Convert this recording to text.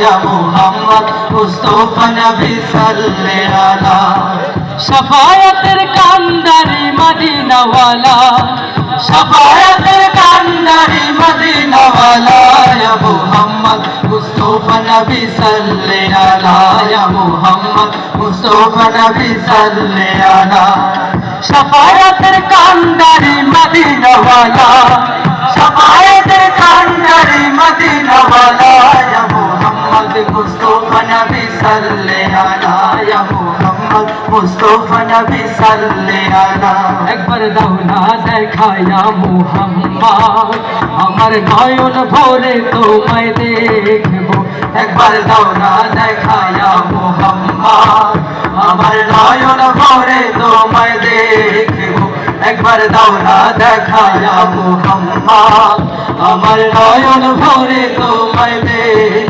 या मुहम्मद मुस्तफा नबी सल्ले अला शफायतेर कांदारी मदीना वाला शफायतेर कांदारी मदीना वाला या मुहम्मद मुस्तफा नबी सल्ले अला या मुहम्मद मुस्तफा नबी सल्ले अला शफायतेर कांदारी मदीना वाला शफायतेर कांदारी मदीना वाला या मुहम्मद मुस्तफा नबी सल्ले अला या मुहम्मद मुस्तफा नबी सल्ले अला একবার দাও না দেখায়া মুহাম্মদ আমার নয়ন ভরে তোমায় দেখব একবার দাও না দেখায়া মুহাম্মদ আমার নয়ন ভরে তোমায় দেখব একবার দাও না দেখায়া মুহাম্মদ আমার নয়ন ভরে তোমায় দেখব